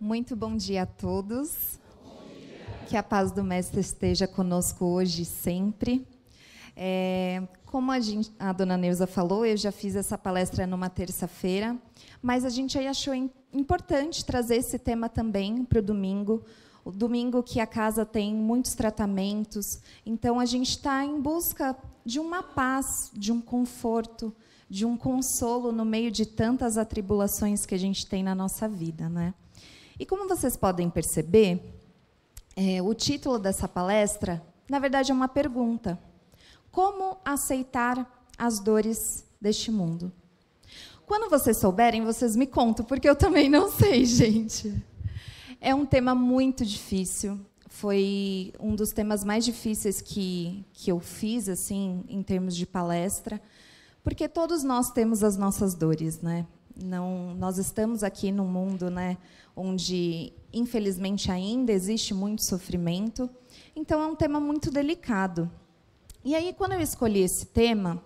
Muito bom dia a todos. Que a paz do Mestre esteja conosco hoje e sempre. Como a dona Neuza falou, eu já fiz essa palestra numa terça-feira, mas a gente aí achou importante trazer esse tema também para o domingo que a casa tem muitos tratamentos. Então, a gente está em busca de uma paz, de um conforto, de um consolo no meio de tantas atribulações que a gente tem na nossa vida, né? E como vocês podem perceber, o título dessa palestra, na verdade, é uma pergunta. Como aceitar as dores deste mundo? Quando vocês souberem, vocês me contam, porque eu também não sei, gente. É um tema muito difícil. Foi um dos temas mais difíceis que eu fiz, assim, em termos de palestra, porque todos nós temos as nossas dores, né? Não, nós estamos aqui num mundo, né, onde, infelizmente, ainda existe muito sofrimento. Então, é um tema muito delicado. E aí, quando eu escolhi esse tema,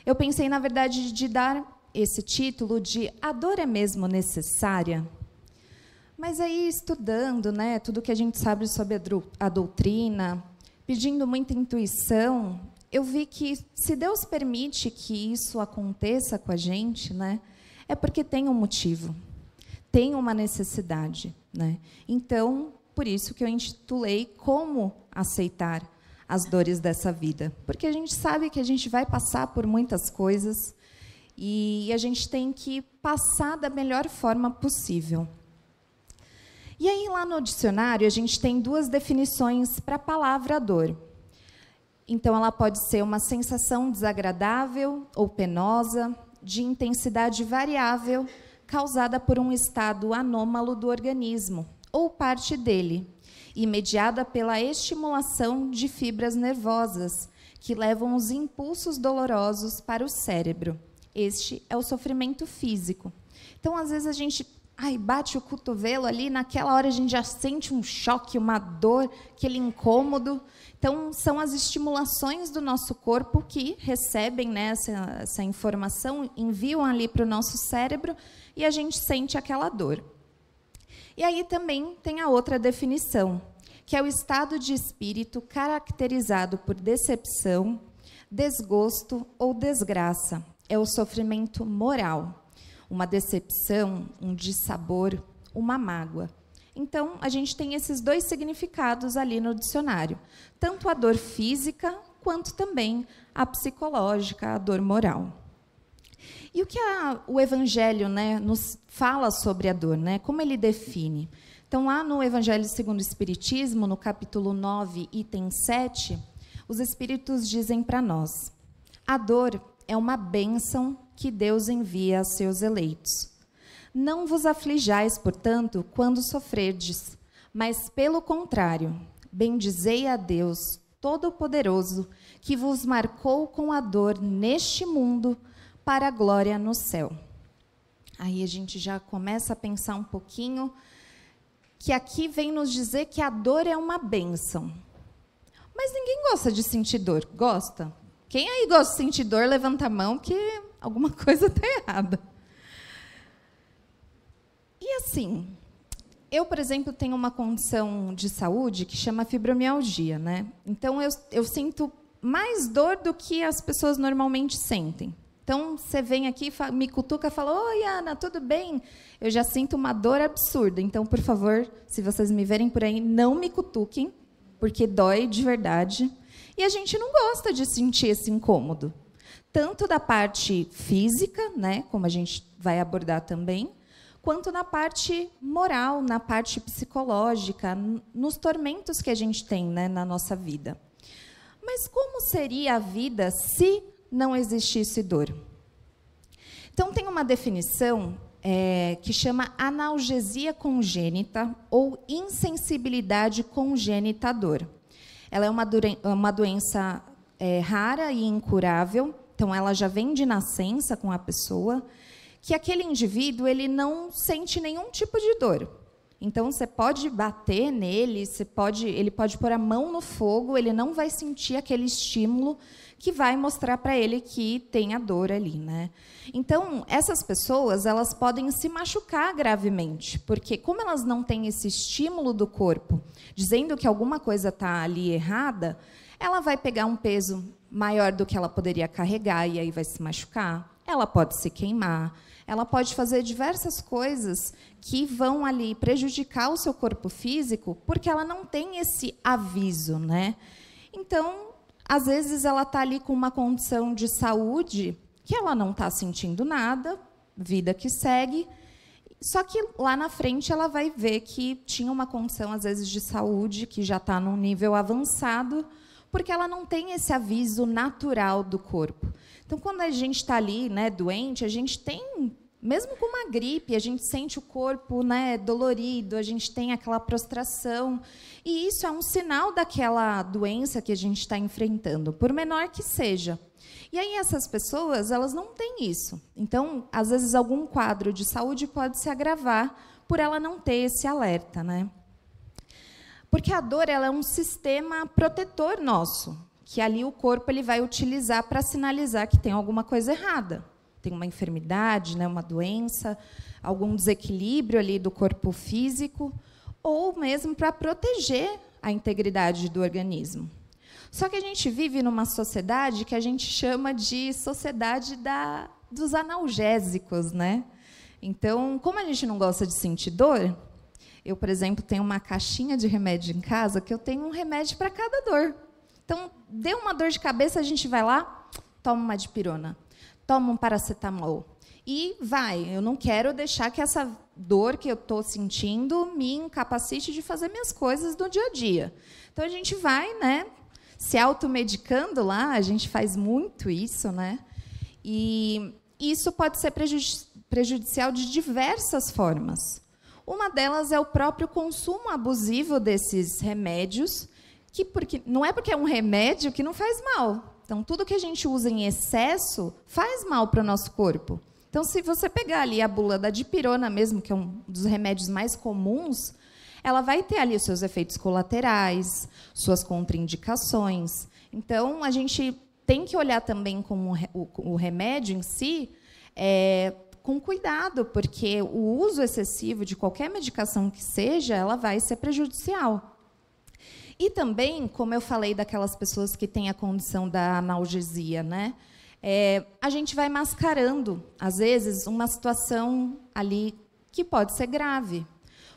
eu pensei, na verdade, de dar esse título de A Dor é Mesmo Necessária? Mas aí, estudando, né, tudo que a gente sabe sobre a doutrina, pedindo muita intuição, eu vi que, se Deus permite que isso aconteça com a gente, né, é porque tem um motivo, tem uma necessidade, né? Então, por isso que eu intitulei Como Aceitar as Dores dessa Vida. Porque a gente sabe que a gente vai passar por muitas coisas e a gente tem que passar da melhor forma possível. E aí, lá no dicionário, a gente tem duas definições para a palavra dor. Então, ela pode ser uma sensação desagradável ou penosa, de intensidade variável, causada por um estado anômalo do organismo, ou parte dele, e mediada pela estimulação de fibras nervosas, que levam os impulsos dolorosos para o cérebro. Este é o sofrimento físico. Então, às vezes, a gente bate o cotovelo ali, naquela hora a gente já sente um choque, uma dor, aquele incômodo. Então, são as estimulações do nosso corpo que recebem, né, essa informação, enviam ali para o nosso cérebro e a gente sente aquela dor. E aí também tem a outra definição, que é o estado de espírito caracterizado por decepção, desgosto ou desgraça. É o sofrimento moral. Uma decepção, um dissabor, uma mágoa. Então, a gente tem esses dois significados ali no dicionário, tanto a dor física, quanto também a psicológica, a dor moral. E o que o Evangelho, né, nos fala sobre a dor, né? Como ele define? Então, lá no Evangelho segundo o Espiritismo, no capítulo 9, item 7, os Espíritos dizem para nós: a dor é uma bênção que Deus envia a seus eleitos. Não vos aflijais, portanto, quando sofrerdes, mas, pelo contrário, bendizei a Deus Todo-Poderoso, que vos marcou com a dor neste mundo para a glória no céu. Aí a gente já começa a pensar um pouquinho que aqui vem nos dizer que a dor é uma bênção. Mas ninguém gosta de sentir dor, gosta? Quem aí gosta de sentir dor, levanta a mão, que alguma coisa está errada. E assim, eu, por exemplo, tenho uma condição de saúde que chama fibromialgia, né? Então, eu sinto mais dor do que as pessoas normalmente sentem. Então, você vem aqui, me cutuca e fala: oi, Ana, tudo bem? Eu já sinto uma dor absurda. Então, por favor, se vocês me verem por aí, não me cutuquem, porque dói de verdade. E a gente não gosta de sentir esse incômodo. Tanto da parte física, né, como a gente vai abordar também, quanto na parte moral, na parte psicológica, nos tormentos que a gente tem, né, na nossa vida. Mas como seria a vida se não existisse dor? Então, tem uma definição que chama analgesia congênita ou insensibilidade congênita à dor. Ela é uma doença rara e incurável, então ela já vem de nascença com a pessoa, que aquele indivíduo ele não sente nenhum tipo de dor. Então, você pode bater nele, ele pode pôr a mão no fogo, ele não vai sentir aquele estímulo que vai mostrar para ele que tem a dor ali, né? Então, essas pessoas, elas podem se machucar gravemente, porque como elas não têm esse estímulo do corpo, dizendo que alguma coisa está ali errada, ela vai pegar um peso maior do que ela poderia carregar e aí vai se machucar. Ela pode se queimar, ela pode fazer diversas coisas que vão ali prejudicar o seu corpo físico, porque ela não tem esse aviso, né? Então, às vezes, ela está ali com uma condição de saúde que ela não está sentindo nada, vida que segue, só que lá na frente ela vai ver que tinha uma condição, às vezes, de saúde que já está num nível avançado, porque ela não tem esse aviso natural do corpo. Então, quando a gente está ali, né, doente, a gente tem, mesmo com uma gripe, a gente sente o corpo, né, dolorido, a gente tem aquela prostração, e isso é um sinal daquela doença que a gente está enfrentando, por menor que seja. E aí essas pessoas, elas não têm isso. Então, às vezes, algum quadro de saúde pode se agravar por ela não ter esse alerta, né? Porque a dor, ela é um sistema protetor nosso, que ali o corpo ele vai utilizar para sinalizar que tem alguma coisa errada. Tem uma enfermidade, né, uma doença, algum desequilíbrio ali do corpo físico, ou mesmo para proteger a integridade do organismo. Só que a gente vive numa sociedade que a gente chama de sociedade dos analgésicos, né? Então, como a gente não gosta de sentir dor, eu, por exemplo, tenho uma caixinha de remédio em casa que eu tenho um remédio para cada dor. Então, deu uma dor de cabeça, a gente vai lá, toma uma dipirona, toma um paracetamol. E vai, eu não quero deixar que essa dor que eu estou sentindo me incapacite de fazer minhas coisas do dia a dia. Então, a gente vai, né, se automedicando lá, a gente faz muito isso, né? E isso pode ser prejudicial de diversas formas. Uma delas é o próprio consumo abusivo desses remédios, porque não é porque é um remédio que não faz mal. Então, tudo que a gente usa em excesso faz mal para o nosso corpo. Então, se você pegar ali a bula da dipirona mesmo, que é um dos remédios mais comuns, ela vai ter ali os seus efeitos colaterais, suas contraindicações. Então, a gente tem que olhar também com o remédio em si, com cuidado, porque o uso excessivo de qualquer medicação que seja, ela vai ser prejudicial. E também, como eu falei daquelas pessoas que têm a condição da analgesia, né? A gente vai mascarando, às vezes, uma situação ali que pode ser grave.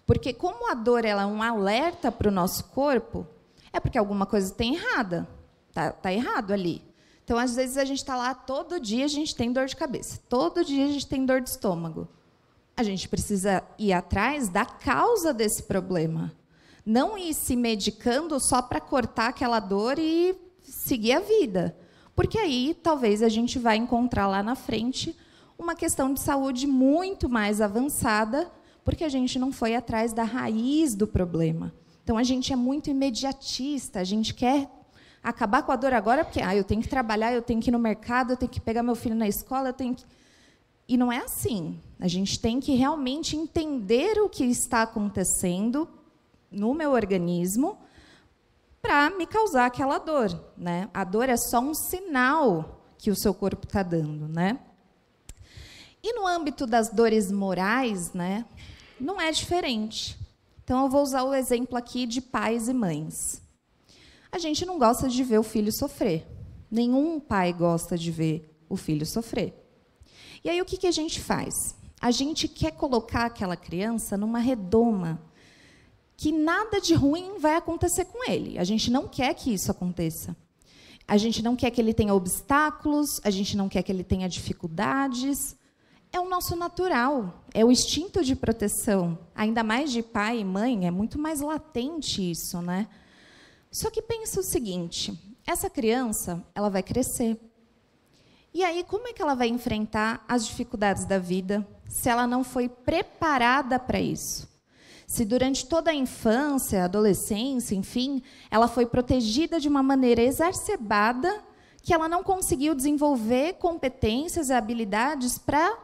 Porque como a dor ela é um alerta para o nosso corpo, é porque alguma coisa tem errada. Tá errado ali. Então, às vezes, a gente está lá, todo dia a gente tem dor de cabeça, todo dia a gente tem dor de estômago. A gente precisa ir atrás da causa desse problema. Não ir se medicando só para cortar aquela dor e seguir a vida. Porque aí, talvez, a gente vai encontrar lá na frente uma questão de saúde muito mais avançada, porque a gente não foi atrás da raiz do problema. Então, a gente é muito imediatista, a gente quer acabar com a dor agora, porque eu tenho que trabalhar, eu tenho que ir no mercado, eu tenho que pegar meu filho na escola, eu tenho que... E não é assim. A gente tem que realmente entender o que está acontecendo no meu organismo para me causar aquela dor, né? A dor é só um sinal que o seu corpo está dando, né? E no âmbito das dores morais, né, não é diferente. Então, eu vou usar o exemplo aqui de pais e mães. A gente não gosta de ver o filho sofrer. Nenhum pai gosta de ver o filho sofrer. E aí, o que a gente faz? A gente quer colocar aquela criança numa redoma que nada de ruim vai acontecer com ele. A gente não quer que isso aconteça. A gente não quer que ele tenha obstáculos, a gente não quer que ele tenha dificuldades. É o nosso natural, é o instinto de proteção. Ainda mais de pai e mãe, é muito mais latente isso, né? Só que pensa o seguinte, essa criança, ela vai crescer. E aí, como é que ela vai enfrentar as dificuldades da vida se ela não foi preparada para isso? Se durante toda a infância, adolescência, enfim, ela foi protegida de uma maneira exacerbada, que ela não conseguiu desenvolver competências e habilidades para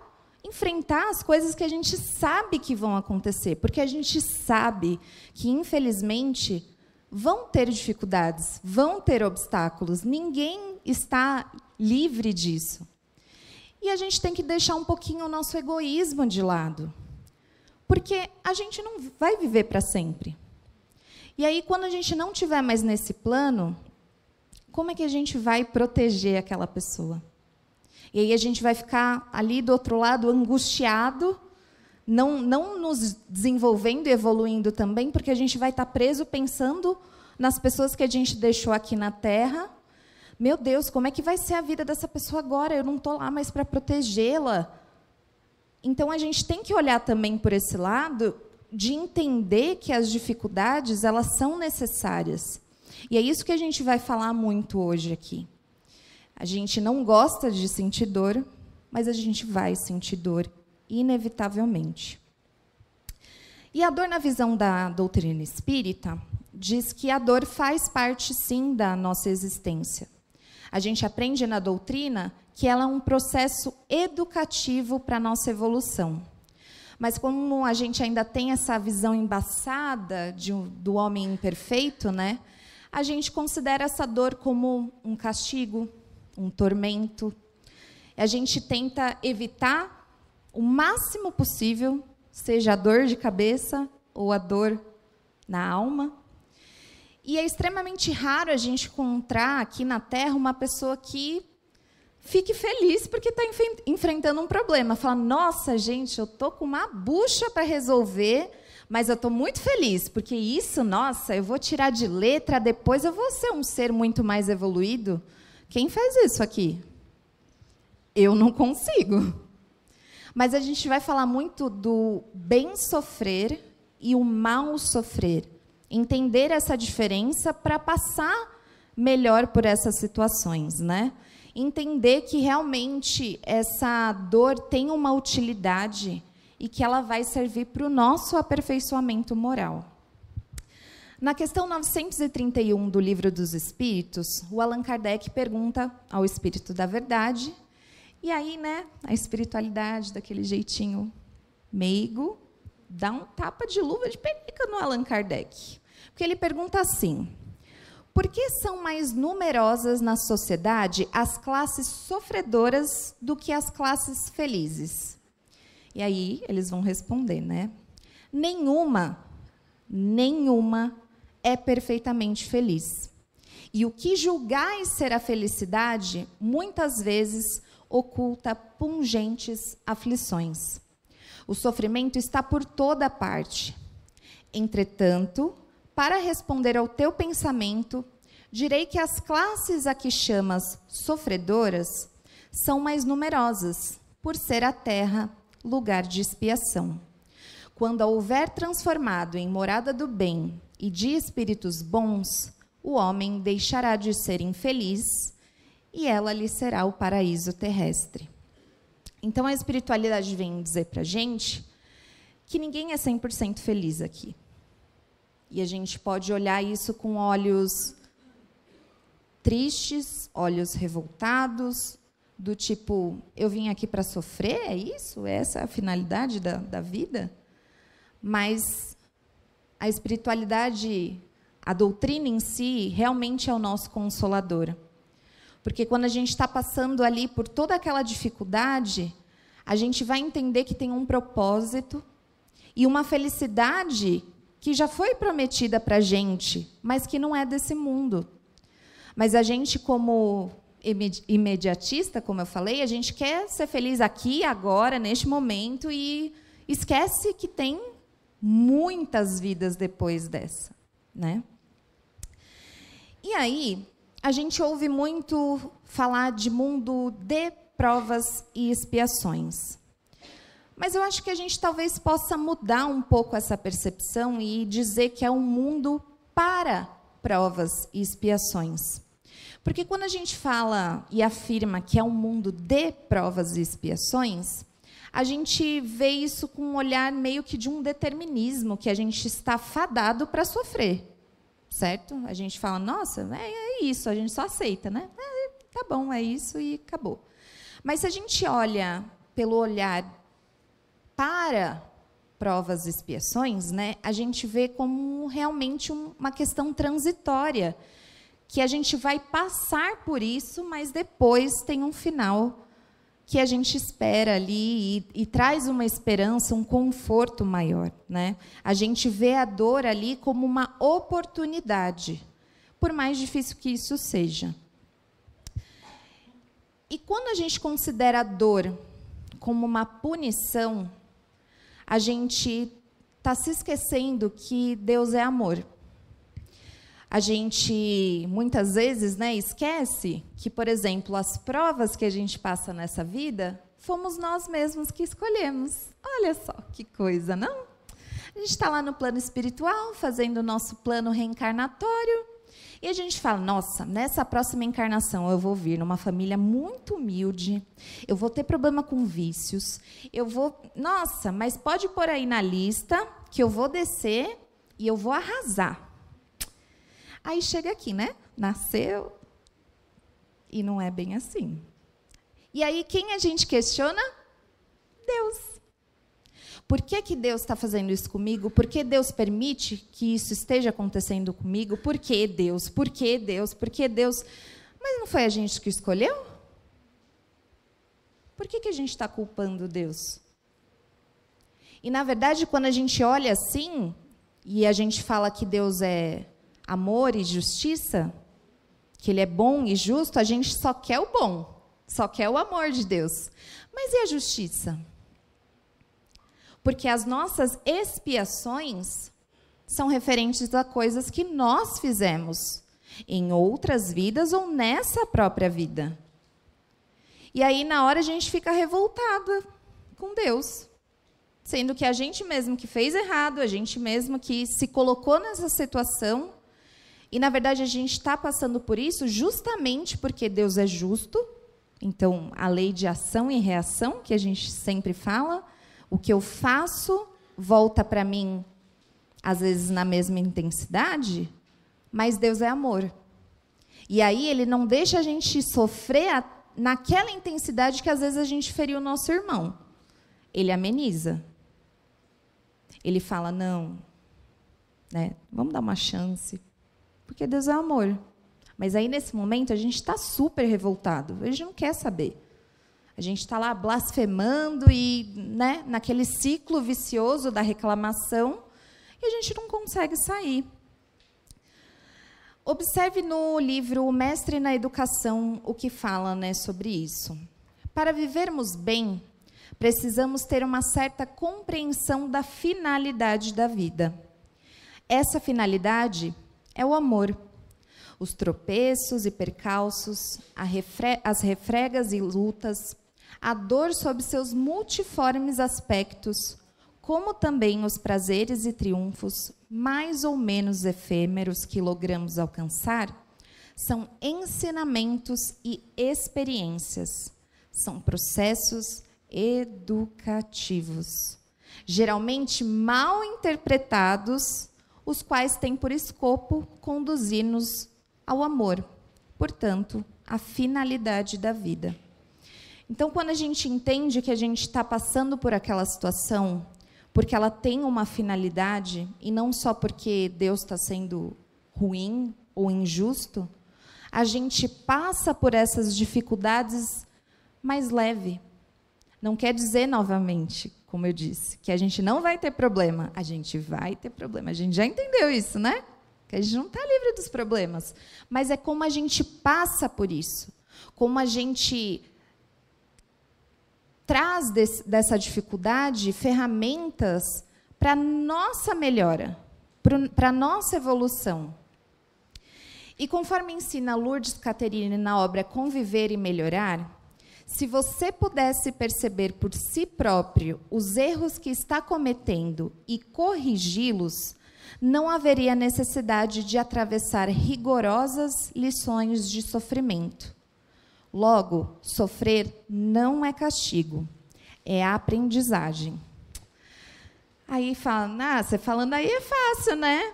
enfrentar as coisas que a gente sabe que vão acontecer, porque a gente sabe que, infelizmente, vão ter dificuldades, vão ter obstáculos, ninguém está livre disso. E a gente tem que deixar um pouquinho o nosso egoísmo de lado, porque a gente não vai viver para sempre. E aí, quando a gente não estiver mais nesse plano, como é que a gente vai proteger aquela pessoa? E aí a gente vai ficar ali do outro lado angustiado, não nos desenvolvendo e evoluindo também, porque a gente vai estar preso pensando nas pessoas que a gente deixou aqui na Terra. Meu Deus, como é que vai ser a vida dessa pessoa agora? Eu não estou lá mais para protegê-la. Então, a gente tem que olhar também por esse lado de entender que as dificuldades, elas são necessárias. E é isso que a gente vai falar muito hoje aqui. A gente não gosta de sentir dor, mas a gente vai sentir dor, inevitavelmente. E a dor, na visão da doutrina espírita, diz que a dor faz parte, sim, da nossa existência. A gente aprende na doutrina que ela é um processo educativo para a nossa evolução. Mas como a gente ainda tem essa visão embaçada do homem imperfeito, né, a gente considera essa dor como um castigo, um tormento. A gente tenta evitar o máximo possível, seja a dor de cabeça ou a dor na alma. E é extremamente raro a gente encontrar aqui na Terra uma pessoa que fique feliz porque está enfrentando um problema. Fala, nossa, gente, eu estou com uma bucha para resolver, mas eu estou muito feliz, porque isso, nossa, eu vou tirar de letra, depois eu vou ser um ser muito mais evoluído. Quem faz isso aqui? Eu não consigo. Mas a gente vai falar muito do bem sofrer e o mal sofrer. Entender essa diferença para passar melhor por essas situações, né? Entender que realmente essa dor tem uma utilidade e que ela vai servir para o nosso aperfeiçoamento moral. Na questão 931 do Livro dos Espíritos, o Allan Kardec pergunta ao Espírito da Verdade, e aí, né, a espiritualidade, daquele jeitinho meigo, dá um tapa de luva de pelica no Allan Kardec. Porque ele pergunta assim, por que são mais numerosas na sociedade as classes sofredoras do que as classes felizes? E aí eles vão responder, né? Nenhuma é perfeitamente feliz. E o que julgais ser a felicidade, muitas vezes oculta pungentes aflições. O sofrimento está por toda parte. Entretanto, para responder ao teu pensamento, direi que as classes a que chamas sofredoras são mais numerosas, por ser a terra lugar de expiação. Quando a houver transformado em morada do bem e de espíritos bons, o homem deixará de ser infeliz e ela lhe será o paraíso terrestre. Então, a espiritualidade vem dizer para a gente que ninguém é 100% feliz aqui. E a gente pode olhar isso com olhos tristes, olhos revoltados, do tipo, eu vim aqui para sofrer, é isso? Essa é a finalidade da vida? Mas a espiritualidade, a doutrina em si, realmente é o nosso consolador. Porque quando a gente está passando ali por toda aquela dificuldade, a gente vai entender que tem um propósito e uma felicidade que já foi prometida para a gente, mas que não é desse mundo. Mas a gente, como imediatista, como eu falei, a gente quer ser feliz aqui, agora, neste momento, e esquece que tem muitas vidas depois dessa, né? E aí, a gente ouve muito falar de mundo de provas e expiações. Mas eu acho que a gente talvez possa mudar um pouco essa percepção e dizer que é um mundo para provas e expiações. Porque quando a gente fala e afirma que é um mundo de provas e expiações, a gente vê isso com um olhar meio que de um determinismo, que a gente está fadado para sofrer, certo? A gente fala, nossa, é isso, a gente só aceita, né? Tá bom, é isso e acabou. Mas se a gente olha pelo olhar separa provas e expiações, né, a gente vê como realmente uma questão transitória, que a gente vai passar por isso, mas depois tem um final que a gente espera ali e traz uma esperança, um conforto maior, né? A gente vê a dor ali como uma oportunidade, por mais difícil que isso seja. E quando a gente considera a dor como uma punição, a gente está se esquecendo que Deus é amor. A gente, muitas vezes, né, esquece que, por exemplo, as provas que a gente passa nessa vida, fomos nós mesmos que escolhemos. Olha só que coisa, não? A gente está lá no plano espiritual, fazendo o nosso plano reencarnatório, e a gente fala, nossa, nessa próxima encarnação eu vou vir numa família muito humilde, eu vou ter problema com vícios, eu vou... Nossa, mas pode pôr aí na lista que eu vou descer e eu vou arrasar. Aí chega aqui, né? Nasceu e não é bem assim. E aí quem a gente questiona? Deus. Por que Deus está fazendo isso comigo? Por que Deus permite que isso esteja acontecendo comigo? Por que Deus? Por que Deus? Por que Deus? Mas não foi a gente que escolheu? Por que a gente está culpando Deus? E, na verdade, quando a gente olha assim, e a gente fala que Deus é amor e justiça, que Ele é bom e justo, a gente só quer o bom, só quer o amor de Deus. Mas e a justiça? Porque as nossas expiações são referentes a coisas que nós fizemos em outras vidas ou nessa própria vida. E aí, na hora, a gente fica revoltada com Deus, sendo que a gente mesmo que fez errado, a gente mesmo que se colocou nessa situação. E, na verdade, a gente está passando por isso justamente porque Deus é justo. Então, a lei de ação e reação, que a gente sempre fala, o que eu faço volta para mim, às vezes, na mesma intensidade, mas Deus é amor. E aí, Ele não deixa a gente sofrer naquela intensidade que, às vezes, a gente feriu o nosso irmão. Ele ameniza. Ele fala, não, né, vamos dar uma chance. Porque Deus é amor. Mas aí, nesse momento, a gente está super revoltado. A gente não quer saber. A gente está lá blasfemando e, né, naquele ciclo vicioso da reclamação, e a gente não consegue sair. Observe no livro O Mestre na Educação o que fala, né, sobre isso. Para vivermos bem, precisamos ter uma certa compreensão da finalidade da vida. Essa finalidade é o amor. Os tropeços e percalços, as refregas e lutas, a dor sob seus multiformes aspectos, como também os prazeres e triunfos, mais ou menos efêmeros que logramos alcançar, são ensinamentos e experiências, são processos educativos, geralmente mal interpretados, os quais têm por escopo conduzir-nos ao amor, portanto, à finalidade da vida. Então, quando a gente entende que a gente está passando por aquela situação, porque ela tem uma finalidade, e não só porque Deus está sendo ruim ou injusto, a gente passa por essas dificuldades mais leve. Não quer dizer, novamente, como eu disse, que a gente não vai ter problema. A gente vai ter problema. A gente já entendeu isso, né? Que a gente não está livre dos problemas. Mas é como a gente passa por isso. Como a gente traz dessa dificuldade ferramentas para a nossa melhora, para a nossa evolução. E conforme ensina Lourdes Caterine na obra Conviver e Melhorar, se você pudesse perceber por si próprio os erros que está cometendo e corrigi-los, não haveria necessidade de atravessar rigorosas lições de sofrimento. Logo, sofrer não é castigo, é aprendizagem. Aí fala, você falando aí é fácil, né?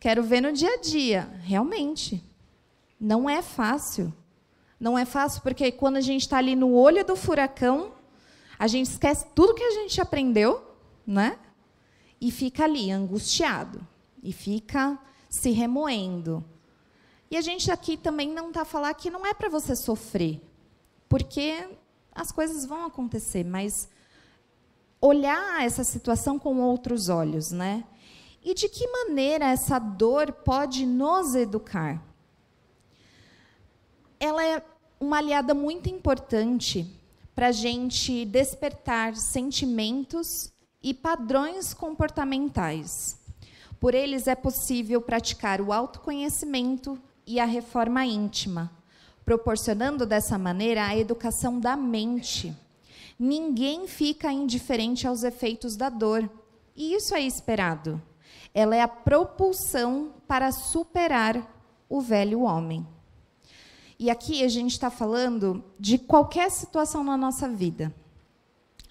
Quero ver no dia a dia. Realmente, não é fácil. Não é fácil porque quando a gente está ali no olho do furacão, a gente esquece tudo que a gente aprendeu né? E fica ali, angustiado. E fica se remoendo. E a gente aqui também não está a falar que não é para você sofrer, porque as coisas vão acontecer, mas olhar essa situação com outros olhos, né? E de que maneira essa dor pode nos educar? Ela é uma aliada muito importante para a gente despertar sentimentos e padrões comportamentais. Por eles é possível praticar o autoconhecimento e a reforma íntima, proporcionando dessa maneira a educação da mente. Ninguém fica indiferente aos efeitos da dor, e isso é esperado. Ela é a propulsão para superar o velho homem. E aqui a gente está falando de qualquer situação na nossa vida.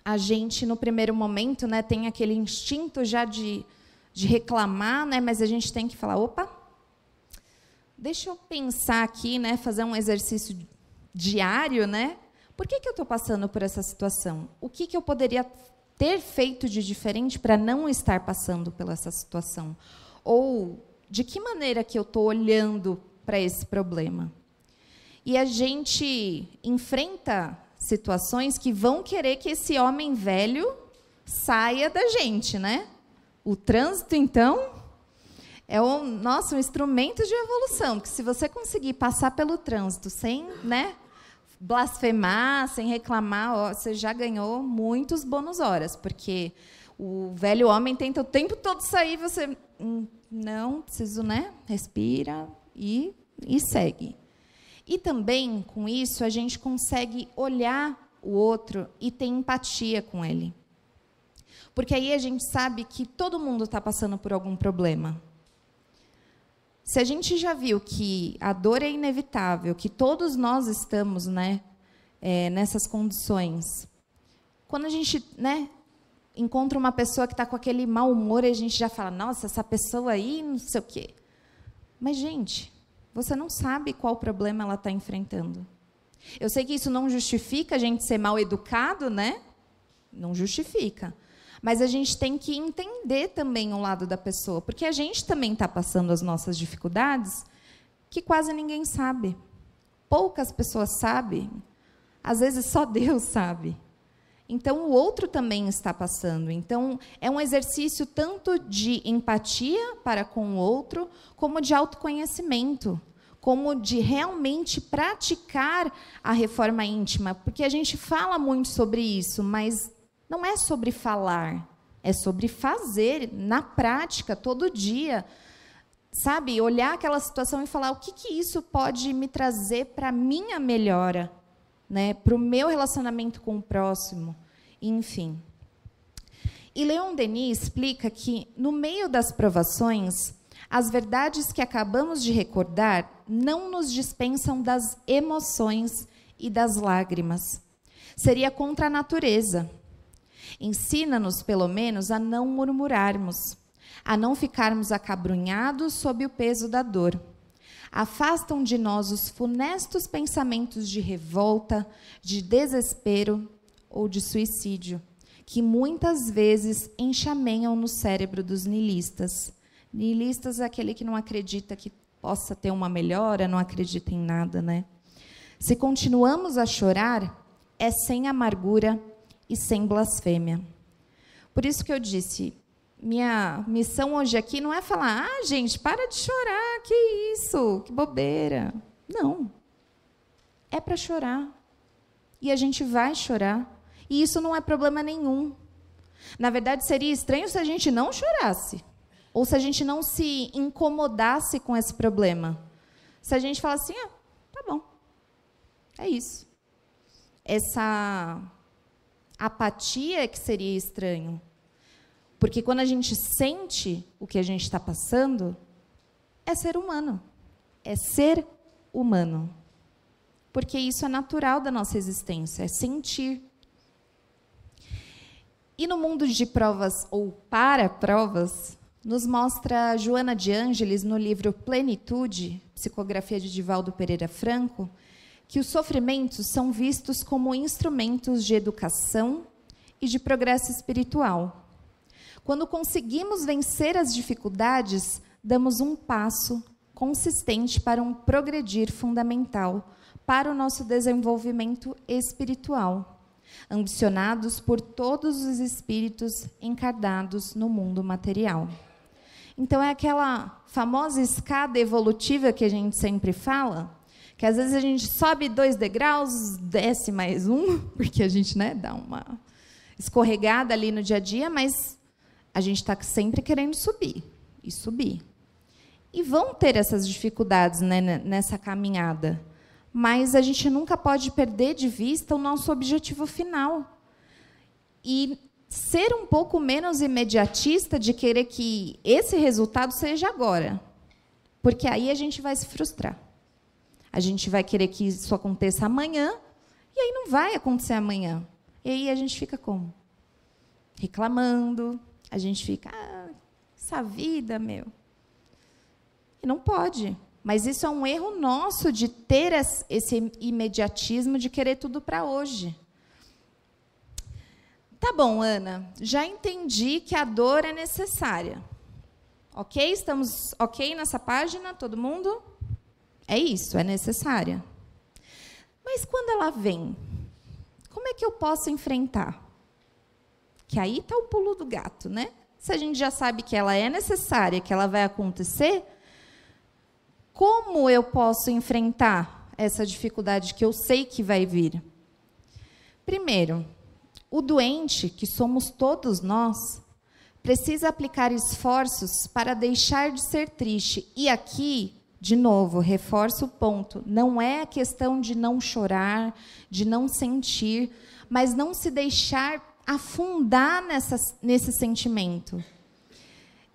A gente, no primeiro momento, né, tem aquele instinto já de reclamar, né, mas a gente tem que falar, opa, deixa eu pensar aqui, né, fazer um exercício diário, né? Por que eu estou passando por essa situação? O que eu poderia ter feito de diferente para não estar passando por essa situação? Ou de que maneira que eu estou olhando para esse problema? E a gente enfrenta situações que vão querer que esse homem velho saia da gente, né? O trânsito, então, é um instrumento de evolução, que se você conseguir passar pelo trânsito sem, né, blasfemar, sem reclamar, ó, você já ganhou muitos bônus horas, porque o velho homem tenta o tempo todo sair, você não, preciso, né, respira e segue. E também, com isso, a gente consegue olhar o outro e ter empatia com ele. Porque aí a gente sabe que todo mundo está passando por algum problema. Se a gente já viu que a dor é inevitável, que todos nós estamos, né, nessas condições, quando a gente, né, encontra uma pessoa que está com aquele mau humor, a gente já fala, nossa, essa pessoa aí, não sei o quê. Mas, gente, você não sabe qual problema ela está enfrentando. Eu sei que isso não justifica a gente ser mal educado, né? Não justifica. Mas a gente tem que entender também o lado da pessoa, porque a gente também está passando as nossas dificuldades que quase ninguém sabe. Poucas pessoas sabem, às vezes só Deus sabe. Então, o outro também está passando. Então, é um exercício tanto de empatia para com o outro, como de autoconhecimento, como de realmente praticar a reforma íntima, porque a gente fala muito sobre isso, mas não é sobre falar, é sobre fazer na prática, todo dia. Sabe, olhar aquela situação e falar o que isso pode me trazer para a minha melhora, né? Para o meu relacionamento com o próximo, enfim. E Leon Denis explica que, no meio das provações, as verdades que acabamos de recordar não nos dispensam das emoções e das lágrimas. Seria contra a natureza. Ensina-nos, pelo menos, a não murmurarmos, a não ficarmos acabrunhados sob o peso da dor. Afastam de nós os funestos pensamentos de revolta, de desespero ou de suicídio, que muitas vezes enxameiam no cérebro dos niilistas. Niilistas é aquele que não acredita que possa ter uma melhora, não acredita em nada, né? Se continuamos a chorar, é sem amargura e sem blasfêmia. Por isso que eu disse, minha missão hoje aqui não é falar, gente, para de chorar, que isso, que bobeira. Não. É para chorar. E a gente vai chorar. E isso não é problema nenhum. Na verdade, seria estranho se a gente não chorasse. Ou se a gente não se incomodasse com esse problema. Se a gente falasse assim, tá bom. É isso. Essa apatia é que seria estranho. Porque quando a gente sente o que a gente está passando, é ser humano. É ser humano. Porque isso é natural da nossa existência, é sentir. E no mundo de provas ou para provas, nos mostra Joana de Ângeles, no livro Plenitude, psicografia de Divaldo Pereira Franco, que os sofrimentos são vistos como instrumentos de educação e de progresso espiritual. Quando conseguimos vencer as dificuldades, damos um passo consistente para um progredir fundamental para o nosso desenvolvimento espiritual, ambicionados por todos os espíritos encarnados no mundo material. Então, é aquela famosa escada evolutiva que a gente sempre fala, que às vezes a gente sobe 2 degraus, desce mais um, porque a gente, né, dá uma escorregada ali no dia a dia, mas a gente está sempre querendo subir e subir. E vão ter essas dificuldades, né, nessa caminhada, mas a gente nunca pode perder de vista o nosso objetivo final. E ser um pouco menos imediatista de querer que esse resultado seja agora, porque aí a gente vai se frustrar. A gente vai querer que isso aconteça amanhã, e aí não vai acontecer amanhã. E aí a gente fica como? Reclamando, a gente fica, essa vida, meu. E não pode. Mas isso é um erro nosso de ter esse imediatismo de querer tudo para hoje. Tá bom, Ana, já entendi que a dor é necessária. Ok? Estamos ok nessa página, todo mundo? É isso, é necessária. Mas quando ela vem, como é que eu posso enfrentar? Que aí está o pulo do gato, né? Se a gente já sabe que ela é necessária, que ela vai acontecer, como eu posso enfrentar essa dificuldade que eu sei que vai vir? Primeiro, o doente, que somos todos nós, precisa aplicar esforços para deixar de ser triste. E aqui, de novo, reforço o ponto, não é a questão de não chorar, de não sentir, mas não se deixar afundar nesse sentimento.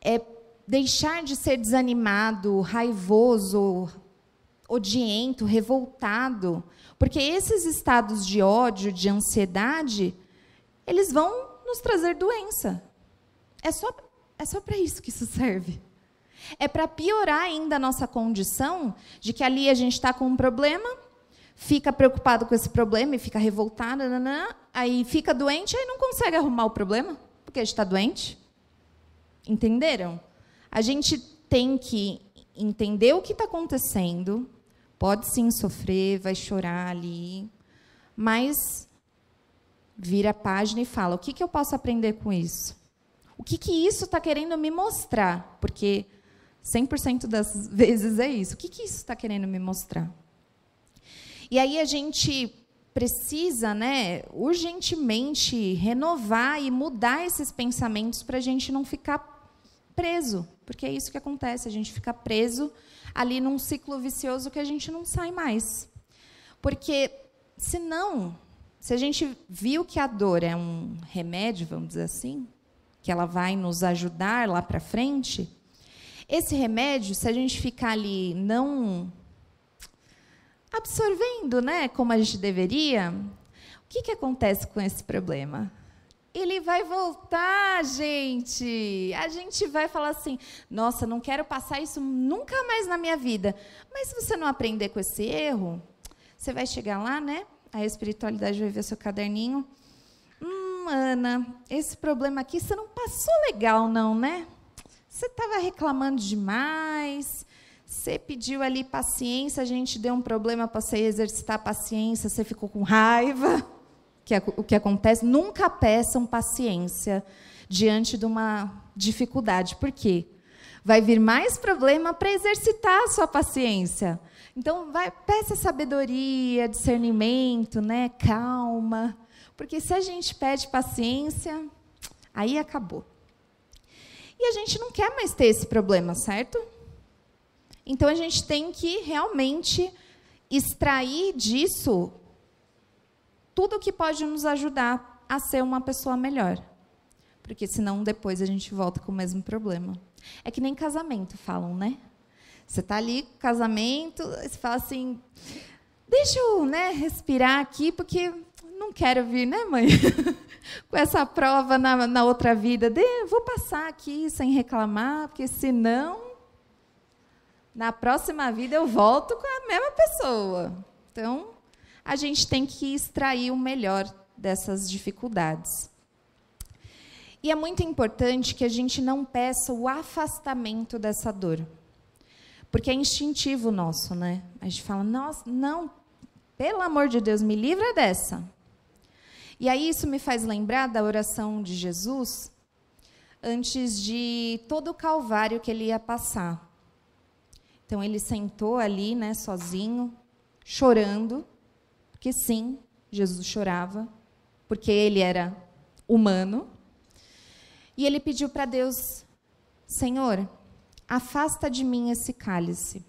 É deixar de ser desanimado, raivoso, odiento, revoltado, porque esses estados de ódio, de ansiedade, eles vão nos trazer doença. É só para isso que isso serve. É para piorar ainda a nossa condição de que ali a gente está com um problema, fica preocupado com esse problema e fica revoltado, aí fica doente, aí não consegue arrumar o problema, porque a gente está doente. Entenderam? A gente tem que entender o que está acontecendo, pode sim sofrer, vai chorar ali, mas vira a página e fala, o que eu posso aprender com isso? O que isso está querendo me mostrar? Porque 100% das vezes é isso. O que isso está querendo me mostrar? E aí a gente precisa, né, urgentemente renovar e mudar esses pensamentos para a gente não ficar preso, porque é isso que acontece, a gente fica preso ali num ciclo vicioso que a gente não sai mais. Porque, senão, se a gente viu que a dor é um remédio, vamos dizer assim, que ela vai nos ajudar lá para frente, esse remédio, se a gente ficar ali não absorvendo, né, como a gente deveria, o que acontece com esse problema? Ele vai voltar, gente. A gente vai falar assim, nossa, não quero passar isso nunca mais na minha vida. Mas se você não aprender com esse erro, você vai chegar lá, né? A espiritualidade vai ver seu caderninho. Ana, esse problema aqui você não passou legal, não, né? Você estava reclamando demais, você pediu ali paciência, a gente deu um problema para você exercitar a paciência, você ficou com raiva. O que acontece, nunca peçam paciência diante de uma dificuldade. Por quê? Vai vir mais problema para exercitar a sua paciência. Então, peça sabedoria, discernimento, né? Calma. Porque se a gente pede paciência, aí acabou. E a gente não quer mais ter esse problema, certo? Então, a gente tem que realmente extrair disso tudo que pode nos ajudar a ser uma pessoa melhor. Porque senão depois a gente volta com o mesmo problema. É que nem casamento falam, né? Você está ali com casamento, você fala assim, deixa eu, né, respirar aqui, porque não quero vir, né, mãe? Com essa prova na outra vida. Vou passar aqui sem reclamar, porque senão, na próxima vida eu volto com a mesma pessoa. Então, a gente tem que extrair o melhor dessas dificuldades. E é muito importante que a gente não peça o afastamento dessa dor. Porque é instintivo nosso, né? A gente fala, nossa, não, pelo amor de Deus, me livra dessa. E aí isso me faz lembrar da oração de Jesus antes de todo o calvário que ele ia passar. Então, ele sentou ali, né, sozinho, chorando, porque sim, Jesus chorava, porque ele era humano. E ele pediu para Deus, Senhor, afasta de mim esse cálice.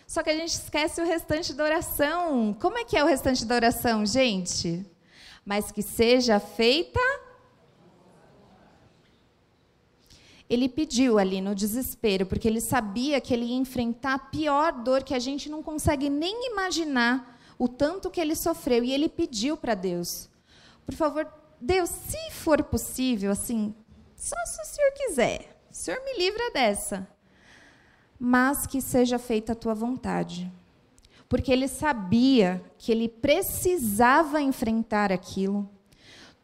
Só que a gente esquece o restante da oração. Como é que é o restante da oração, gente? Mas que seja feita... Ele pediu ali no desespero, porque ele sabia que ele ia enfrentar a pior dor que a gente não consegue nem imaginar o tanto que ele sofreu. E ele pediu para Deus, por favor, Deus, se for possível, assim, só se o Senhor quiser, o Senhor me livra dessa. Mas que seja feita a tua vontade. Porque ele sabia que ele precisava enfrentar aquilo.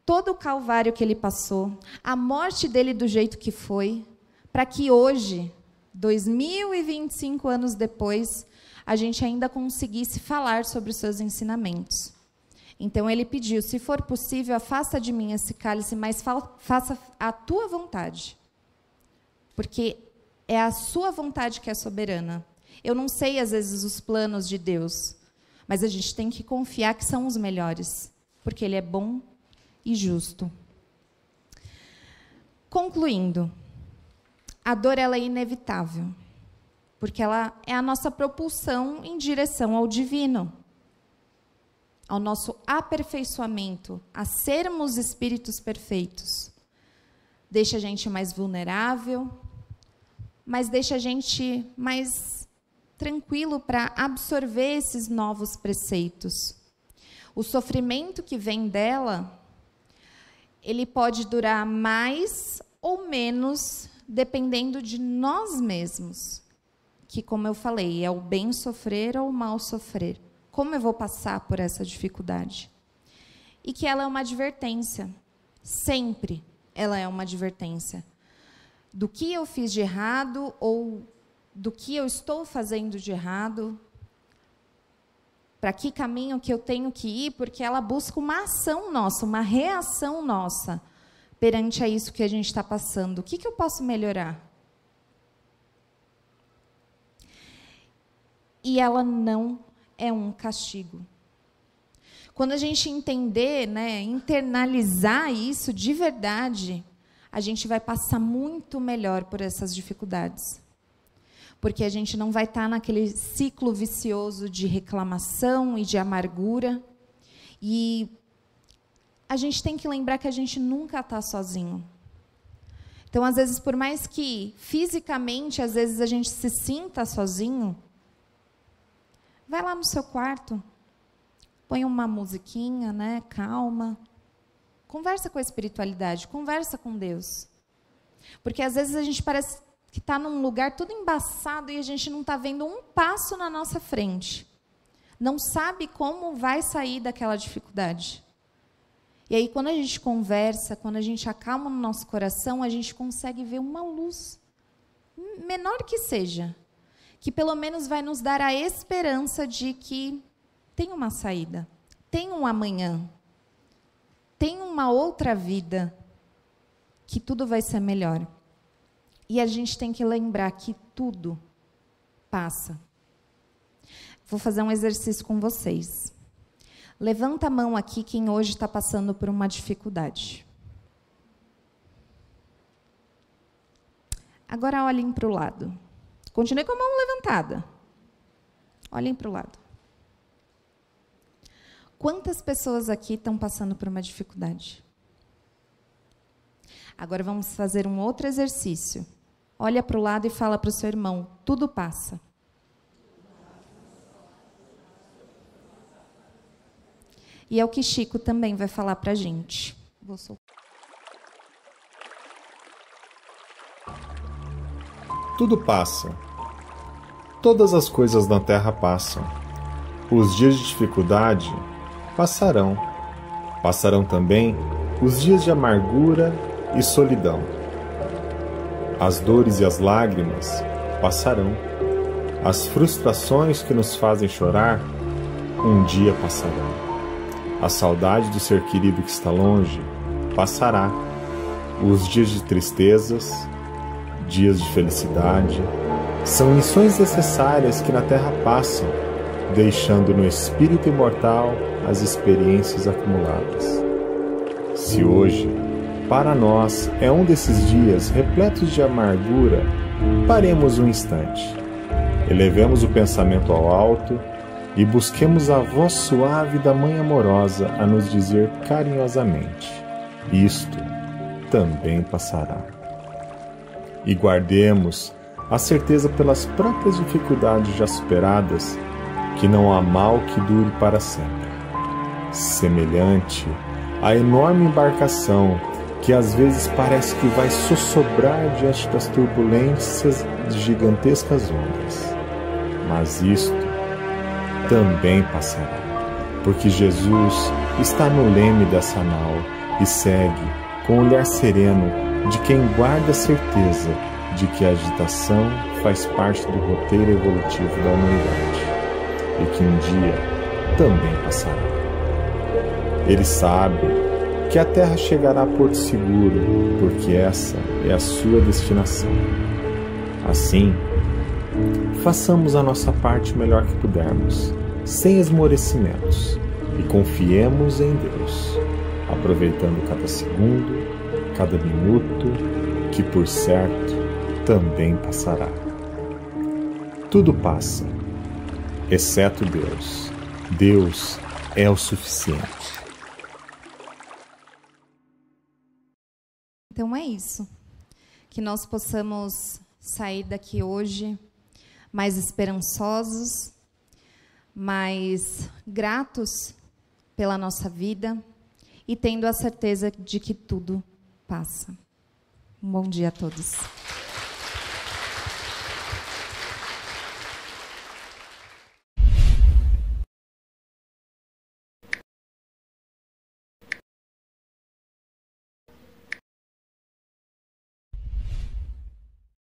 Todo o calvário que ele passou, a morte dele do jeito que foi, para que hoje, 2025 anos depois, a gente ainda conseguisse falar sobre os seus ensinamentos. Então ele pediu, se for possível, afasta de mim esse cálice, mas faça a tua vontade. Porque é a sua vontade que é soberana. Eu não sei, às vezes, os planos de Deus, mas a gente tem que confiar que são os melhores, porque ele é bom e justo. Concluindo, a dor ela é inevitável, porque ela é a nossa propulsão em direção ao divino, ao nosso aperfeiçoamento, a sermos espíritos perfeitos. Deixa a gente mais vulnerável, mas deixa a gente mais tranquilo para absorver esses novos preceitos. O sofrimento que vem dela, ele pode durar mais ou menos, dependendo de nós mesmos. Que, como eu falei, é o bem sofrer ou o mal sofrer. Como eu vou passar por essa dificuldade? E que ela é uma advertência. Sempre ela é uma advertência. Do que eu fiz de errado ou do que eu estou fazendo de errado, para que caminho que eu tenho que ir, porque ela busca uma ação nossa, uma reação nossa perante a isso que a gente está passando. O que eu posso melhorar? E ela não é um castigo. Quando a gente entender, né, internalizar isso de verdade, a gente vai passar muito melhor por essas dificuldades. Porque a gente não vai estar naquele ciclo vicioso de reclamação e de amargura. E a gente tem que lembrar que a gente nunca está sozinho. Então, às vezes, por mais que fisicamente, às vezes, a gente se sinta sozinho, vai lá no seu quarto, põe uma musiquinha, né, calma, conversa com a espiritualidade, conversa com Deus. Porque, às vezes, a gente parece que está num lugar todo embaçado e a gente não está vendo um passo na nossa frente. Não sabe como vai sair daquela dificuldade. E aí, quando a gente conversa, quando a gente acalma no nosso coração, a gente consegue ver uma luz, menor que seja, que pelo menos vai nos dar a esperança de que tem uma saída, tem um amanhã, tem uma outra vida, que tudo vai ser melhor. E a gente tem que lembrar que tudo passa. Vou fazer um exercício com vocês. Levanta a mão aqui quem hoje está passando por uma dificuldade. Agora olhem para o lado. Continue com a mão levantada. Olhem para o lado. Quantas pessoas aqui estão passando por uma dificuldade? Agora vamos fazer um outro exercício. Olha para o lado e fala para o seu irmão, tudo passa. E é o que Chico também vai falar para a gente. Vou soltar. Tudo passa. Todas as coisas na Terra passam. Os dias de dificuldade passarão. Passarão também os dias de amargura e solidão. As dores e as lágrimas passarão. As frustrações que nos fazem chorar, um dia passarão. A saudade do ser querido que está longe passará. Os dias de tristezas, dias de felicidade, são lições necessárias que na Terra passam, deixando no espírito imortal as experiências acumuladas. Se hoje, para nós, é um desses dias repletos de amargura, paremos um instante. Elevemos o pensamento ao alto e busquemos a voz suave da Mãe amorosa a nos dizer carinhosamente: isto também passará. E guardemos a certeza pelas próprias dificuldades já superadas que não há mal que dure para sempre. Semelhante à enorme embarcação que às vezes parece que vai sossobrar diante das turbulências de gigantescas ondas. Mas isto também passará, porque Jesus está no leme dessa nau e segue com o olhar sereno de quem guarda a certeza de que a agitação faz parte do roteiro evolutivo da humanidade e que um dia também passará. Ele sabe que a Terra chegará a Porto Seguro, porque essa é a sua destinação. Assim, façamos a nossa parte o melhor que pudermos, sem esmorecimentos, e confiemos em Deus, aproveitando cada segundo, cada minuto, que por certo também passará. Tudo passa, exceto Deus. Deus é o suficiente. Então é isso. Que nós possamos sair daqui hoje mais esperançosos, mais gratos pela nossa vida e tendo a certeza de que tudo passa. Um bom dia a todos.